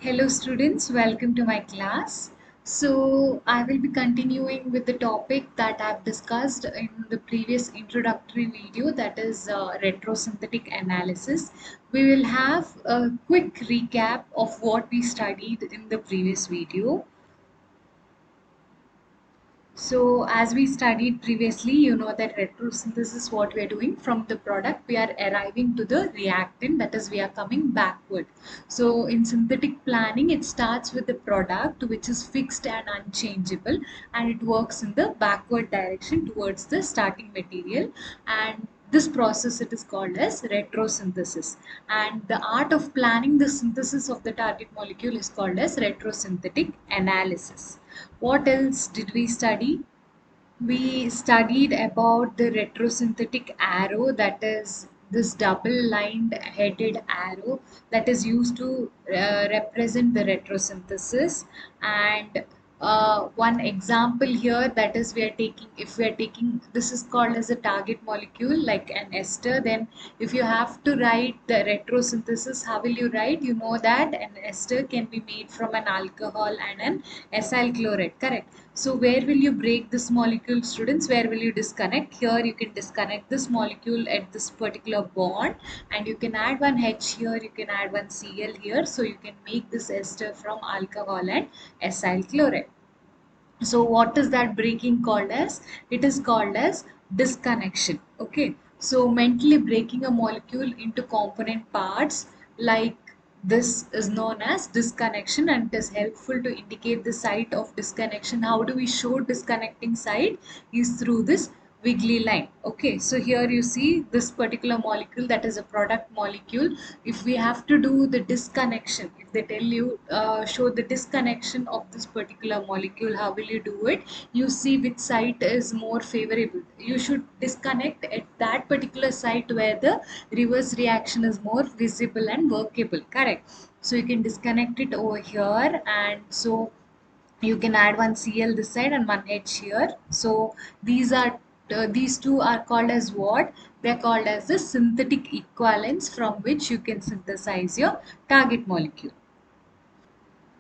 Hello students, welcome to my class. So I will be continuing with the topic that I've discussed in the previous introductory video, that is retrosynthetic analysis. We will have a quick recap of what we studied in the previous video. So as we studied previously, you know that retrosynthesis, what we are doing from the product, we are arriving to the reactant, that is we are coming backward. So in synthetic planning, it starts with the product which is fixed and unchangeable, and it works in the backward direction towards the starting material, and this process it is called as retrosynthesis, and the art of planning the synthesis of the target molecule is called as retrosynthetic analysis. What else did we study? We studied about the retrosynthetic arrow, that is this double lined headed arrow that is used to represent the retrosynthesis. And one example here, that is we are taking, if we are taking, this is called as a target molecule like an ester, then if you have to write the retrosynthesis, how will you write? You know that an ester can be made from an alcohol and an acyl chloride, correct? So where will you break this molecule, students? Where will you disconnect? Here you can disconnect this molecule at this particular bond, and you can add one H here, you can add one Cl here. So you can make this ester from alcohol and acyl chloride. So what is that breaking called as? It is called as disconnection. Okay. So mentally breaking a molecule into component parts like this is known as disconnection, and it is helpful to indicate the site of disconnection. How do we show disconnecting site? Is through this wiggly line. Okay, so here you see this particular molecule, that is a product molecule. If we have to do the disconnection, if they tell you show the disconnection of this particular molecule, how will you do it? You see which site is more favorable. You should disconnect at that particular site where the reverse reaction is more visible and workable, correct? So you can disconnect it over here, and so you can add one Cl this side and one H here. So these two are called as what? They're called as the synthetic equivalents from which you can synthesize your target molecule.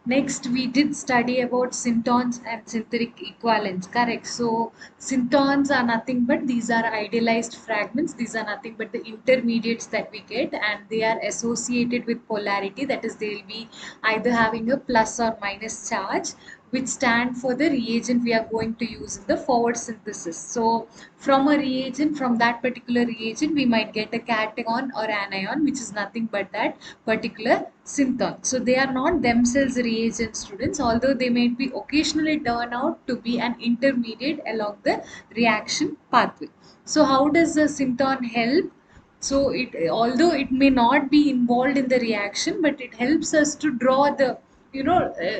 Next, we did study about syntons and synthetic equivalents, correct? So, syntons are nothing but these are idealized fragments. These are nothing but the intermediates that we get, and they are associated with polarity. That is, they will be either having a plus or minus charge, which stand for the reagent we are going to use in the forward synthesis. So, from a reagent, from that particular reagent, we might get a cation or anion, which is nothing but that particular synthon. So they are not themselves reagent, students, although they may be occasionally turn out to be an intermediate along the reaction pathway. So how does the synthon help? So it, although it may not be involved in the reaction, but it helps us to draw the,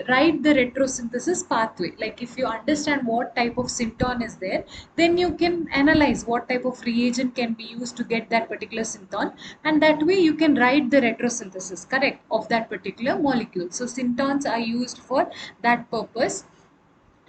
write the retrosynthesis pathway. Like if you understand what type of synthon is there, then you can analyze what type of reagent can be used to get that particular synthon, and that way you can write the retrosynthesis, correct, of that particular molecule. So synthons are used for that purpose.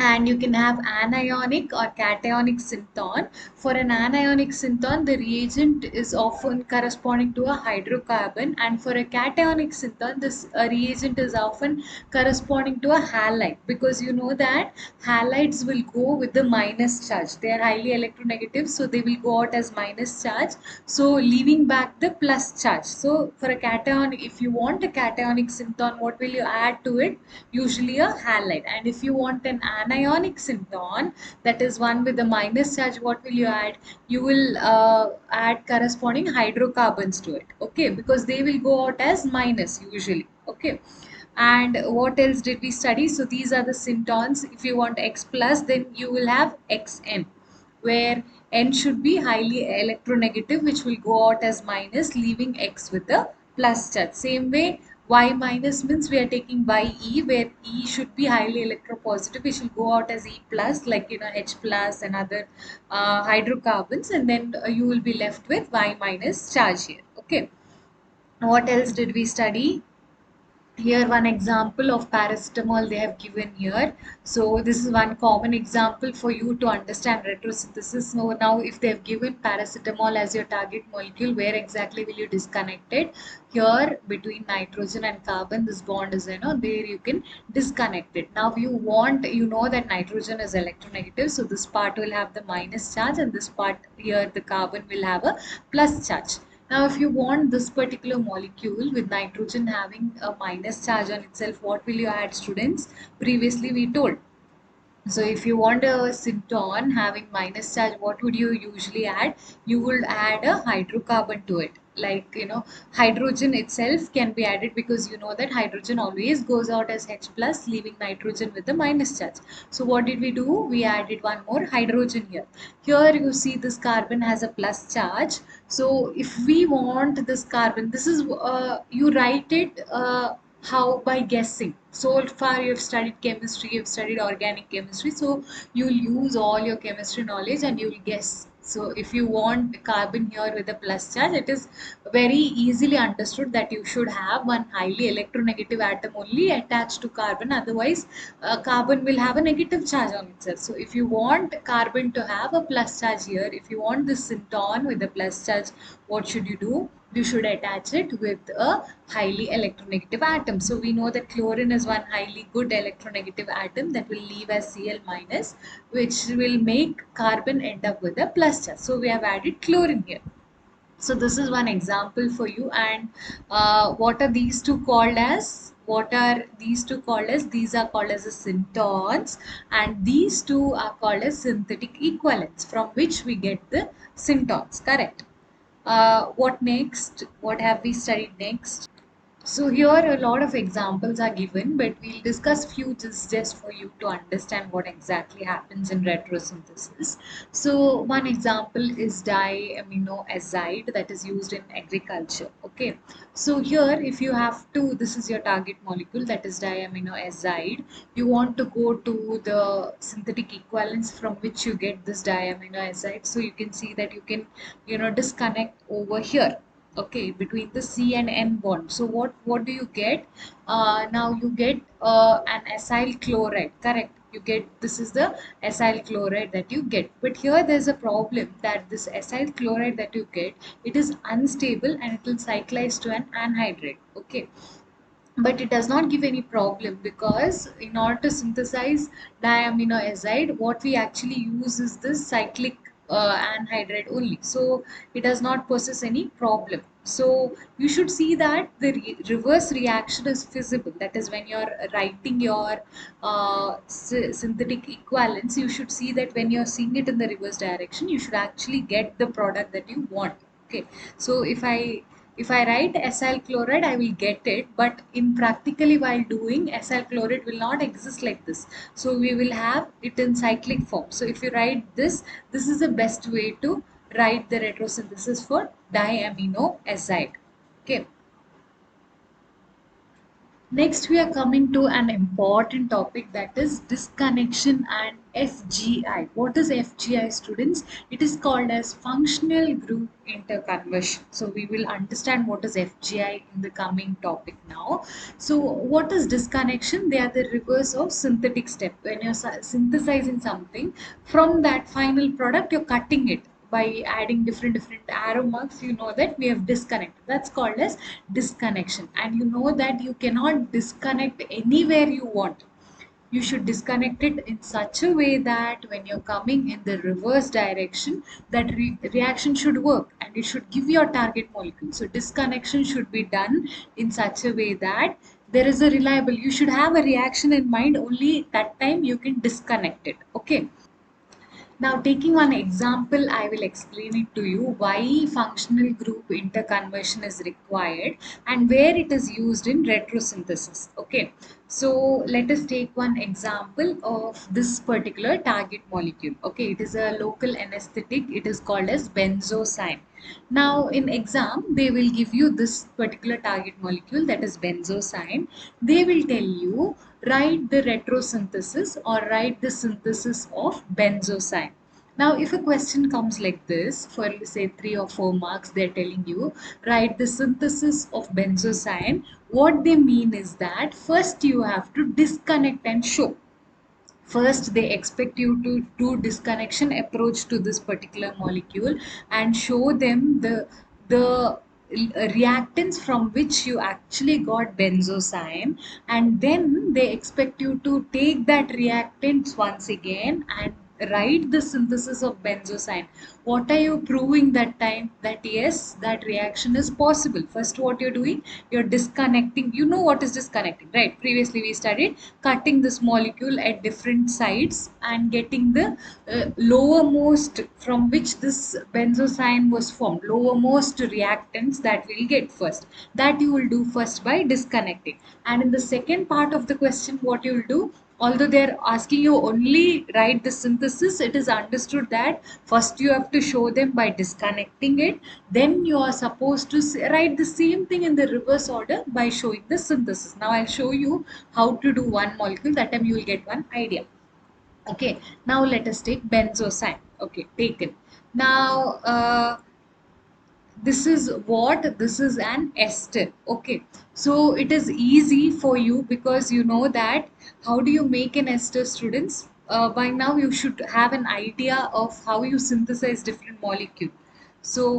And you can have anionic or cationic synthon. For an anionic synthon, the reagent is often corresponding to a hydrocarbon, and for a cationic synthon, this reagent is often corresponding to a halide, because you know that halides will go with the minus charge. They are highly electronegative, so they will go out as minus charge, so leaving back the plus charge. So for a cation, if you want a cationic synthon, what will you add to it? Usually a halide. And if you want an anionic synthon, that is one with the minus charge, what will you add? You will add corresponding hydrocarbons to it, okay, because they will go out as minus usually, okay. And what else did we study? So these are the syntons. If you want X plus, then you will have Xn, where N should be highly electronegative, which will go out as minus, leaving X with a plus charge. Same way, Y minus means we are taking Ye, where E should be highly electropositive, which will go out as E plus, like H plus and other hydrocarbons, and then you will be left with Y minus charge here. Okay. What else did we study? Here one example of paracetamol they have given here. So this is one common example for you to understand retrosynthesis. So now if they have given paracetamol as your target molecule, where exactly will you disconnect it? Here between nitrogen and carbon, this bond is, there you can disconnect it. Now you know that nitrogen is electronegative, so this part will have the minus charge and this part here the carbon will have a plus charge. Now, if you want this particular molecule with nitrogen having a minus charge on itself, what will you add, students? Previously, we told. So, if you want a synton having minus charge, what would you usually add? You would add a hydrocarbon to it. Like, hydrogen itself can be added because you know that hydrogen always goes out as H plus, leaving nitrogen with the minus charge. So, what did we do? We added one more hydrogen here. Here you see this carbon has a plus charge. So if we want this carbon, this is you write it how by guessing. So far you have studied chemistry, you have studied organic chemistry. So you'll use all your chemistry knowledge and you'll guess. So if you want carbon here with a plus charge, it is very easily understood that you should have one highly electronegative atom only attached to carbon. Otherwise, carbon will have a negative charge on itself. So if you want carbon to have a plus charge here, if you want this synton with a plus charge, what should you do? You should attach it with a highly electronegative atom. So we know that chlorine is one highly good electronegative atom that will leave as Cl minus, which will make carbon end up with a plus charge. So we have added chlorine here. So this is one example for you. And what are these two called as? What are these two called as? These are called as the syntons, and these two are called as synthetic equivalents, from which we get the syntons. Correct. What next? What have we studied next? So here a lot of examples are given, but we'll discuss few just for you to understand what exactly happens in retrosynthesis. So one example is diaminoazide that is used in agriculture. Okay. So here if you have to, this is your target molecule that is diaminoazide. You want to go to the synthetic equivalents from which you get this diaminoazide. So you can see that you can, disconnect over here, okay, between the C and N bond. So what do you get? Now you get an acyl chloride, correct? You get, this is the acyl chloride that you get. But here there's a problem that this acyl chloride that you get, it is unstable and it will cyclize to an anhydride. Okay, but it does not give any problem, because in order to synthesize diaminoazide, what we actually use is this cyclic anhydride only. So it does not possess any problem. So you should see that the reverse reaction is feasible. That is, when you're writing your synthetic equivalence, you should see that when you're seeing it in the reverse direction, you should actually get the product that you want. Okay, so if I write acyl chloride, I will get it, but in practically while doing, acyl chloride will not exist like this. So we will have it in cyclic form. So if you write this is the best way to write the retrosynthesis for diaminoazide. Okay. Next, we are coming to an important topic, that is disconnection and FGI. What is FGI, students? It is called as functional group interconversion. So we will understand what is FGI in the coming topic now. So what is disconnection? They are the reverse of synthetic step. When you're synthesizing something, from that final product, you're cutting it by adding different arrow marks. You know that we have disconnected. That's called as disconnection. And you know that you cannot disconnect anywhere you want. You should disconnect it in such a way that when you're coming in the reverse direction, that reaction should work and it should give your target molecule. So disconnection should be done in such a way that there is a reliable, you should have a reaction in mind, only that time you can disconnect it. Okay. Now, taking one example, I will explain it to you why functional group interconversion is required and where it is used in retrosynthesis. Okay, so let us take one example of this particular target molecule. Okay, it is a local anesthetic. It is called as benzosyne. Now, in exam, they will give you this particular target molecule, that is benzosyne. They will tell you write the retrosynthesis or write the synthesis of benzosyne. Now, if a question comes like this, for say 3 or 4 marks, they're telling you, write the synthesis of benzocyne. What they mean is that first you have to disconnect and show. First, they expect you to do disconnection approach to this particular molecule and show them the reactants from which you actually got benzocyne, and then they expect you to take that reactants once again and write the synthesis of benzocyne. What are you proving that time? That yes, that reaction is possible. First, what you're doing, you're disconnecting. You know what is disconnecting, right? Previously we studied cutting this molecule at different sides and getting the lowermost from which this benzocyne was formed, lowermost reactants that we'll get first. That you will do first by disconnecting. And in the second part of the question, what you will do, although they're asking you only write the synthesis, it is understood that first you have to show them by disconnecting it, then you are supposed to write the same thing in the reverse order by showing the synthesis. Now I'll show you how to do one molecule, that time you will get one idea. Okay, now let us take benzocyne. Okay, taken. Now this is what, this is an ester. Okay, so it is easy for you because you know that how do you make an ester, students? By now you should have an idea of how you synthesize different molecule. So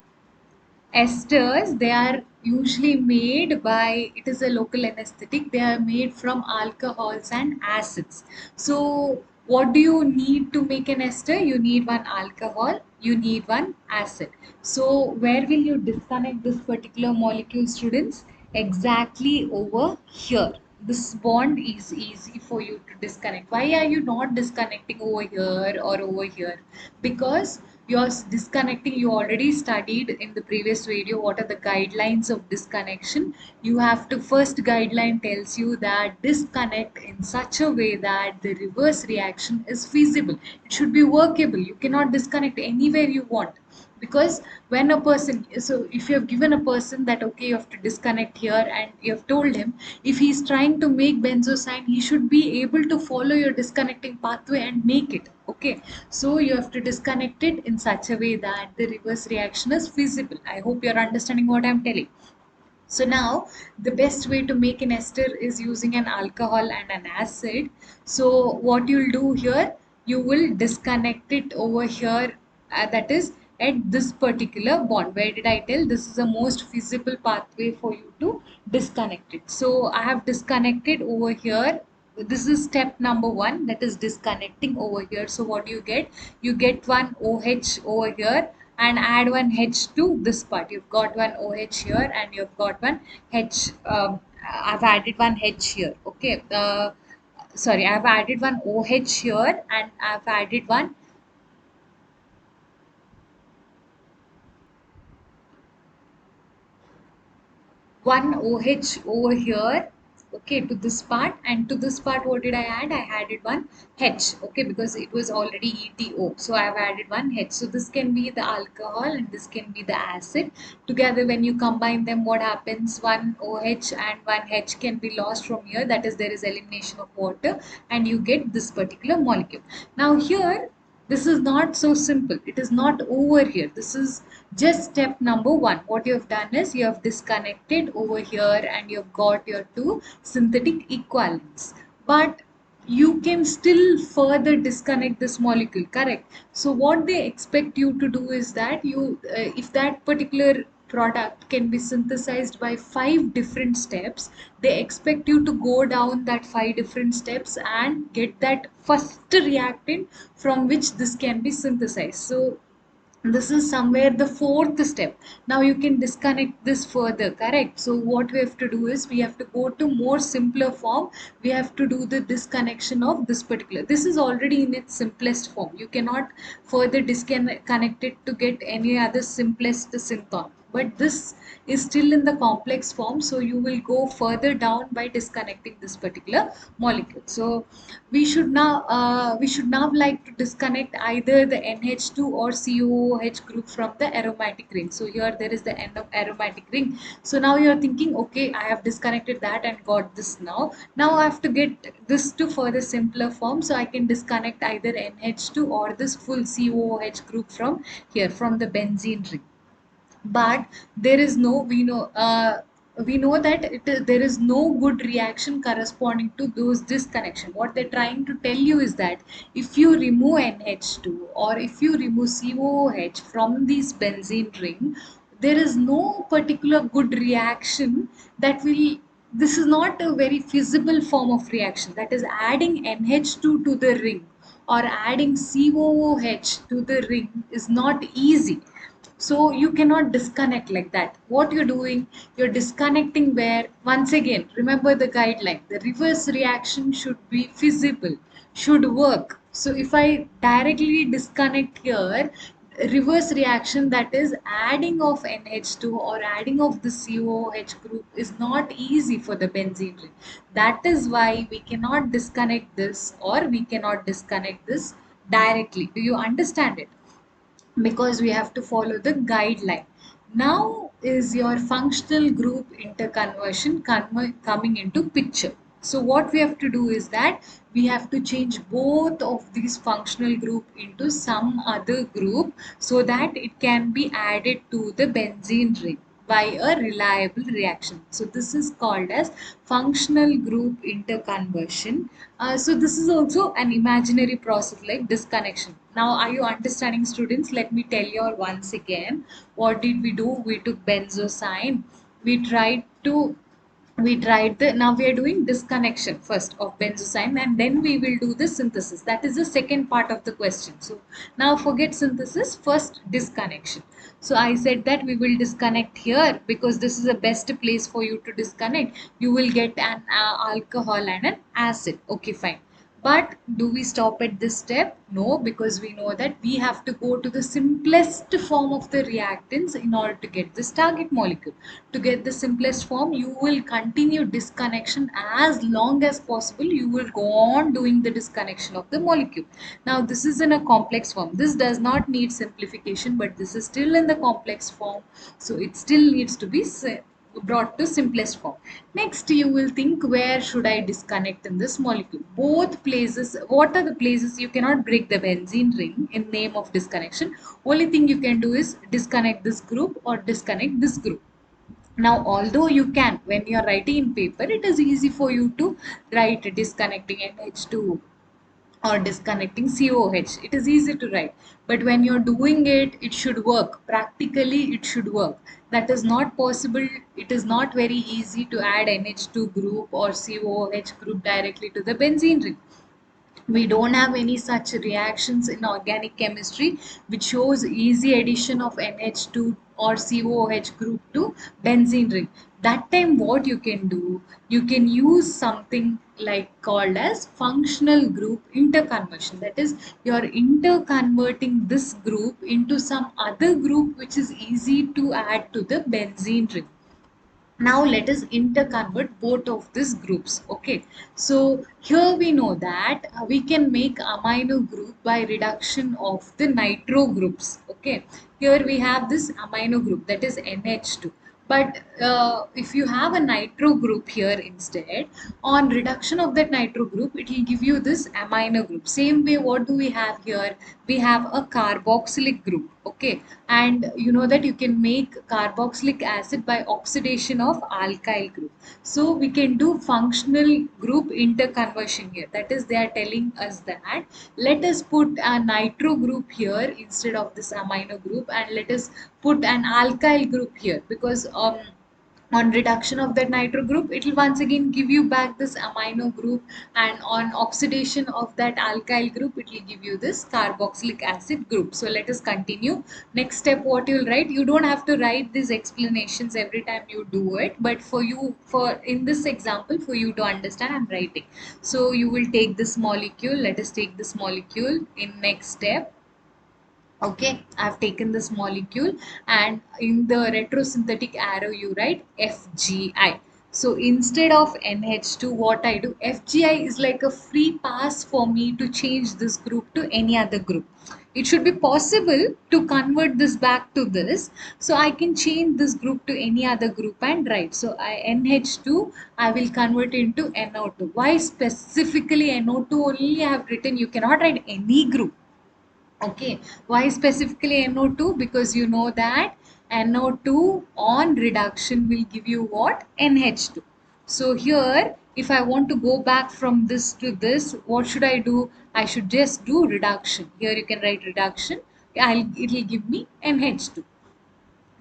esters, they are usually made by, it is a local anesthetic, they are made from alcohols and acids. So what do you need to make an ester? You need one alcohol, you need one acid. So where will you disconnect this particular molecule, students? Exactly over here. This bond is easy for you to disconnect. Why are you not disconnecting over here or over here? Because you're disconnecting, you already studied in the previous video what are the guidelines of disconnection. You have to, first guideline tells you that disconnect in such a way that the reverse reaction is feasible, it should be workable. You cannot disconnect anywhere you want, because when a person, so if you have given a person that okay you have to disconnect here and you have told him, if he's trying to make benzocyne, he should be able to follow your disconnecting pathway and make it. Okay, so you have to disconnect it in such a way that the reverse reaction is feasible. I hope you're understanding what I'm telling. So now the best way to make an ester is using an alcohol and an acid. So what you'll do here, you will disconnect it over here, that is at this particular bond. Where did I tell? This is the most feasible pathway for you to disconnect it. So I have disconnected over here. This is step number one, that is disconnecting over here. So what you get? You get one OH over here and add one H to this part. You've got one OH here and you've got one H. I've added one H here. Okay. Sorry, I've added one OH here and I've added one OH over here, okay, to this part, and to this part what did I add? I added one H, okay, because it was already ETO, so I have added one H. So this can be the alcohol and this can be the acid. Together when you combine them, what happens? One OH and one H can be lost from here, that is there is elimination of water and you get this particular molecule. Now here this is not so simple. It is not over here. This is just step number one. What you have done is you have disconnected over here and you have got your two synthetic equivalents. But you can still further disconnect this molecule, correct? So what they expect you to do is that you, if that particular product can be synthesized by 5 different steps, they expect you to go down that 5 different steps and get that first reactant from which this can be synthesized. So this is somewhere the fourth step. Now you can disconnect this further, correct? So what we have to do is we have to go to more simpler form. We have to do the disconnection of this particular, this is already in its simplest form. You cannot further disconnect it to get any other simplest synthon. but this is still in the complex form, so you will go further down by disconnecting this particular molecule. So we should now like to disconnect either the NH2 or COOH group from the aromatic ring. So here there is the end of aromatic ring. So now you're thinking, okay, I have disconnected that and got this. Now I have to get this to further simpler form, so I can disconnect either NH2 or this full COOH group from here, from the benzene ring. But there is no we know that there is no good reaction corresponding to those disconnection. What they're trying to tell you is that if you remove NH2 or if you remove COOH from this benzene ring, there is no particular good reaction that will. This is not a very feasible form of reaction, that is adding NH2 to the ring or adding COOH to the ring is not easy. So you cannot disconnect like that. What you're doing, you're disconnecting where, once again, remember the guideline. The reverse reaction should be feasible, should work. So if I directly disconnect here, reverse reaction, that is adding of NH2 or adding of the COOH group, is not easy for the benzene ring. That is why we cannot disconnect this, or we cannot disconnect this directly. Do you understand it? Because we have to follow the guideline. Now is your functional group interconversion coming into picture. So what we have to do is that we have to change both of these functional group into some other group so that it can be added to the benzene ring by a reliable reaction. So this is called as functional group interconversion. So this is also an imaginary process like disconnection. Now, are you understanding, students? Let me tell you all once again. What did we do? We took benzosyne. We tried to now we are doing disconnection first of benzosyne, and then we will do the synthesis. That is the second part of the question. So now forget synthesis, first disconnection. So I said that we will disconnect here because this is the best place for you to disconnect. You will get an alcohol and an acid. Okay, fine. But do we stop at this step? No, because we know that we have to go to the simplest form of the reactants in order to get this target molecule. To get the simplest form, you will continue disconnection as long as possible. You will go on doing the disconnection of the molecule. Now, this is in a complex form. This does not need simplification, but this is still in the complex form. So it still needs to be brought to simplest form. Next, you will think, where should I disconnect in this molecule? Both places. What are the places? You cannot break the benzene ring in name of disconnection. Only thing you can do is disconnect this group or disconnect this group. Now, although you can, when you are writing in paper, it is easy for you to write disconnecting NH2 or disconnecting COH. It is easy to write. But when you're doing it, it should work. Practically, it should work. That is not possible. It is not very easy to add NH2 group or COH group directly to the benzene ring. We don't have any such reactions in organic chemistry which shows easy addition of NH2 or COOH group to benzene ring. That time what you can do, you can use something like called as functional group interconversion. That is, you are interconverting this group into some other group which is easy to add to the benzene ring. Now let us interconvert both of these groups. Okay, so here we know that we can make amino group by reduction of the nitro groups. Okay, here we have this amino group, that is NH2. But if you have a nitro group here instead, on reduction of that nitro group, it will give you this amino group. Same way, what do we have here? We have a carboxylic group. Okay, and you know that you can make carboxylic acid by oxidation of alkyl group. So we can do functional group interconversion here. That is, they are telling us that let us put a nitro group here instead of this amino group, and let us put an alkyl group here, because on reduction of that nitro group, it will once again give you back this amino group, and on oxidation of that alkyl group, it will give you this carboxylic acid group. So let us continue. Next step, what you will write, you don't have to write these explanations every time you do it, but for you, for in this example, for you to understand, I'm writing. So you will take this molecule. Let us take this molecule in next step. Okay, I've taken this molecule, and in the retrosynthetic arrow you write FGI. So instead of NH2, what I do, FGI is like a free pass for me to change this group to any other group. It should be possible to convert this back to this. So I can change this group to any other group and write. So NH2, I will convert into NO2. Why specifically NO2 only I have written? You cannot write any group. Okay, why specifically NO2? Because you know that NO2 on reduction will give you what? NH2. So here, if I want to go back from this to this, what should I do? I should just do reduction. Here you can write reduction. It will give me NH2.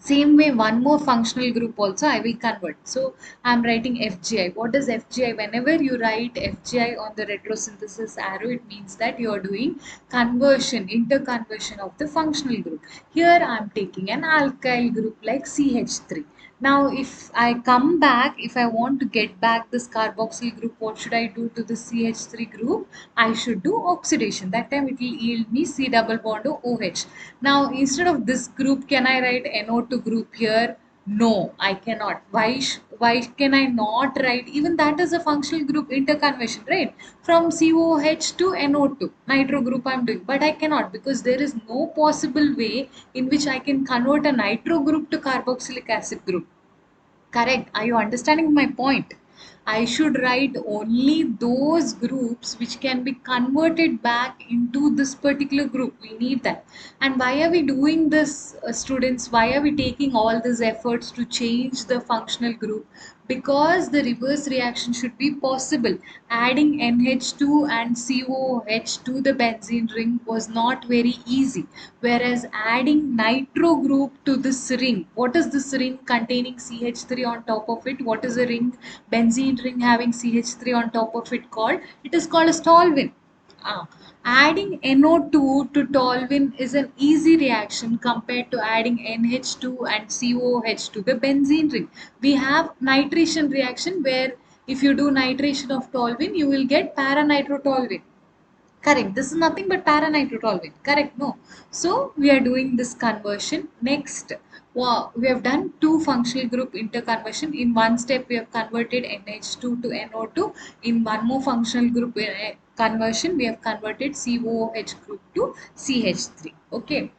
Same way, one more functional group also I will convert. So I'm writing FGI. What is FGI? Whenever you write FGI on the retrosynthesis arrow, it means that you are doing conversion, interconversion of the functional group. Here I'm taking an alkyl group like CH3. Now, if I come back, if I want to get back this carboxyl group, what should I do to the CH3 group? I should do oxidation. That time it will yield me C double bond to OH. Now, instead of this group, can I write NO2 group here? No, I cannot. Why can I not write? Even that is a functional group interconversion, right? From COH to NO2, nitro group I'm doing. But I cannot, because there is no possible way in which I can convert a nitro group to carboxylic acid group. Correct. Are you understanding my point? I should write only those groups which can be converted back into this particular group. We need that. And why are we doing this, students? Why are we taking all these efforts to change the functional group? Because the reverse reaction should be possible. Adding NH2 and COH to the benzene ring was not very easy. Whereas adding nitro group to this ring, what is this ring containing CH3 on top of it? What is a ring, benzene ring having CH3 on top of it called? It is called a toluene. Ah, adding NO2 to toluene is an easy reaction compared to adding NH2 and COH to the benzene ring. We have nitration reaction where if you do nitration of toluene, you will get para-nitrotoluene. Correct. This is nothing but para-nitrotoluene. Correct. No. So we are doing this conversion. Next, wow, we have done two functional group interconversion. In one step, we have converted NH2 to NO2. In one more functional group conversion, we have converted COOH group to CH3. Okay.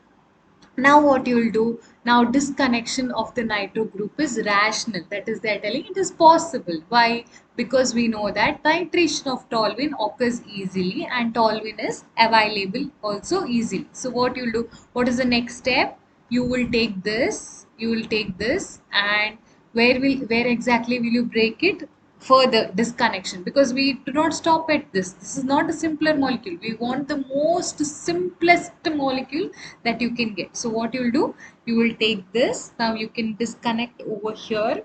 Now what you will do, now disconnection of the nitro group is rational. That is, they are telling it is possible. Why? Because we know that titration of toluene occurs easily and toluene is available also easily. So what you will do, what is the next step? You will take this, and where exactly will you break it? Further disconnection, because we do not stop at this is not a simpler molecule, we want the most simplest molecule that you can get. So what you will do, you will take this, now you can disconnect over here.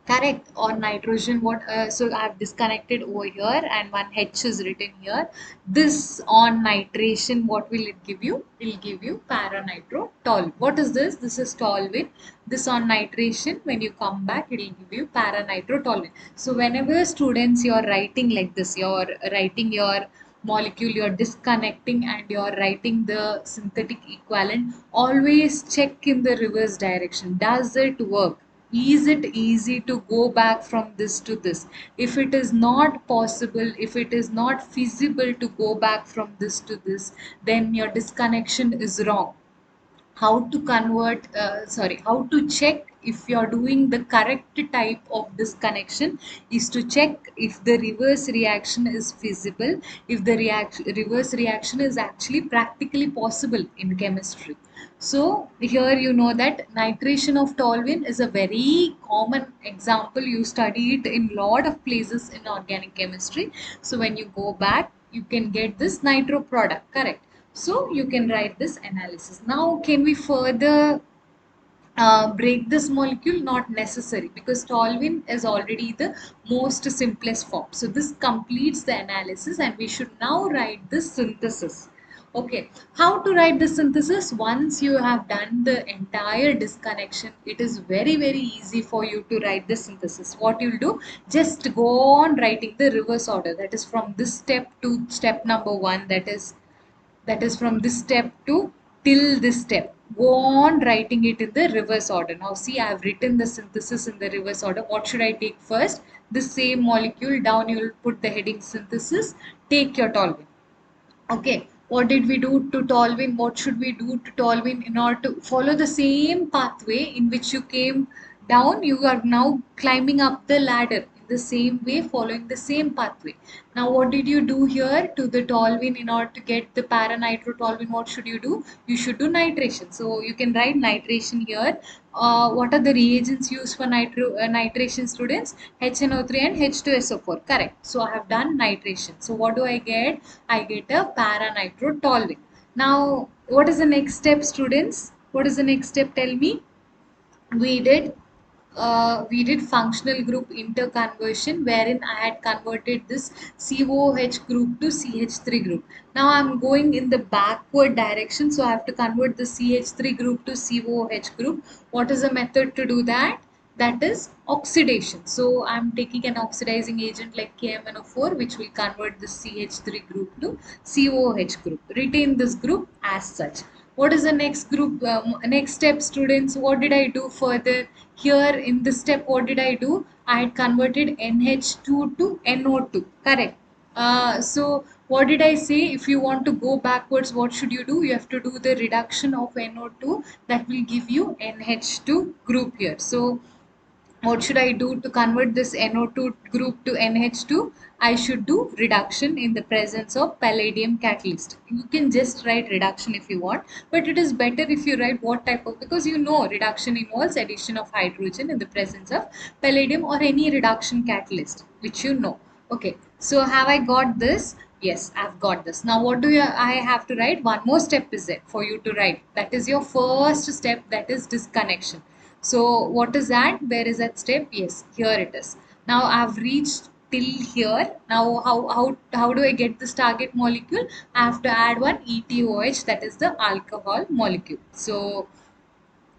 Correct. On nitrogen, what? So I have disconnected over here, and one H is written here. This on nitration, what will it give you? It will give you para-nitrotoluene. What is this? This is toluene. This on nitration, when you come back, it will give you para-nitrotoluene. So whenever students, you are writing like this, you are writing your molecule, you are disconnecting, and you are writing the synthetic equivalent, always check in the reverse direction. Does it work? Is it easy to go back from this to this? If it is not possible, if it is not feasible to go back from this to this, then your disconnection is wrong. How to convert, how to check if you are doing the correct type of disconnection is to check if the reverse reaction is feasible, if the reverse reaction is actually practically possible in chemistry. So here you know that nitration of toluene is a very common example. You study it in lot of places in organic chemistry. So when you go back, you can get this nitro product, correct? So you can write this analysis. Now, can we further break this molecule? Not necessary, because toluene is already the most simplest form. So this completes the analysis, and we should now write the synthesis. Okay, how to write the synthesis? Once you have done the entire disconnection, it is very easy for you to write the synthesis. What you'll do, just go on writing the reverse order. That is from this step to step number 1. That is from this step to till this step. Go on writing it in the reverse order. Now see, I've written the synthesis in the reverse order. What should I take first? The same molecule down, you'll put the heading synthesis. Take your toluene. Okay, what did we do to Tolwyn? What should we do to Tolwyn in order to follow the same pathway in which you came down? You are now climbing up the ladder in the same way, following the same pathway. Now, what did you do here to the Tolwyn in order to get the para-nitrotoluene? What should you do? You should do nitration. So you can write nitration here. What are the reagents used for nitration, students? HNO3 and H2SO4. Correct. So I have done nitration. So what do I get? I get a para-nitrotoluene. Now, what is the next step, students? What is the next step? Tell me. We did functional group interconversion, wherein I had converted this COH group to CH3 group. Now I'm going in the backward direction, so I have to convert the CH3 group to COH group. What is the method to do that? That is oxidation. So I'm taking an oxidizing agent like KMNO4, which will convert the CH3 group to COH group. Retain this group as such. What is the next group, next step, students? What did I do further? Here in this step, what did I do? I had converted NH2 to NO2. Correct. So what did I say? If you want to go backwards, what should you do? You have to do the reduction of NO2. That will give you NH2 group here. So what should I do to convert this NO2 group to NH2? I should do reduction in the presence of palladium catalyst. You can just write reduction if you want, but it is better if you write what type of, because you know reduction involves addition of hydrogen in the presence of palladium or any reduction catalyst, which you know. Okay, so have I got this? Yes, I've got this. Now what do I have to write? One more step is there for you to write. That is your first step, that is disconnection. So what is that? Where is that step? Yes, here it is. Now I've reached till here. Now how do I get this target molecule? I have to add one ETOH, that is the alcohol molecule. So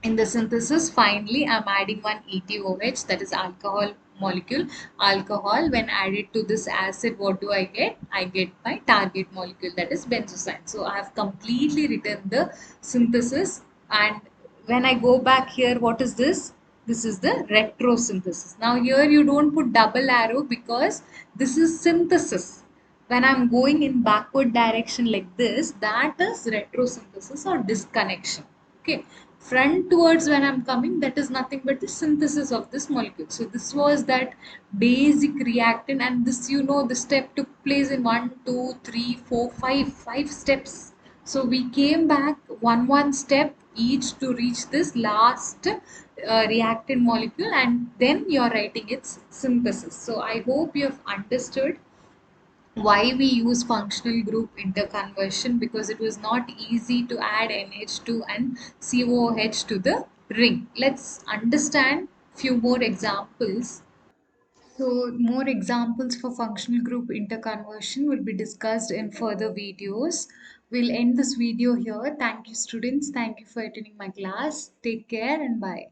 in the synthesis, finally I'm adding one ETOH, that is alcohol molecule. Alcohol, when added to this acid, what do I get? I get my target molecule, that is benzosyne. So I have completely written the synthesis, and when I go back here, what is this? This is the retrosynthesis. Now here you don't put double arrow because this is synthesis. When I'm going in backward direction like this, that is retrosynthesis or disconnection. Okay, front towards when I'm coming, that is nothing but the synthesis of this molecule. So this was that basic reactant, and this, you know, the step took place in 1, 2, 3, 4, 5 steps. So we came back one step each to reach this last reactant molecule, and then you're writing its synthesis. So I hope you have understood why we use functional group interconversion, because it was not easy to add NH2 and COH to the ring. Let's understand few more examples. So more examples for functional group interconversion will be discussed in further videos. We'll end this video here. Thank you, students. Thank you for attending my class. Take care and bye.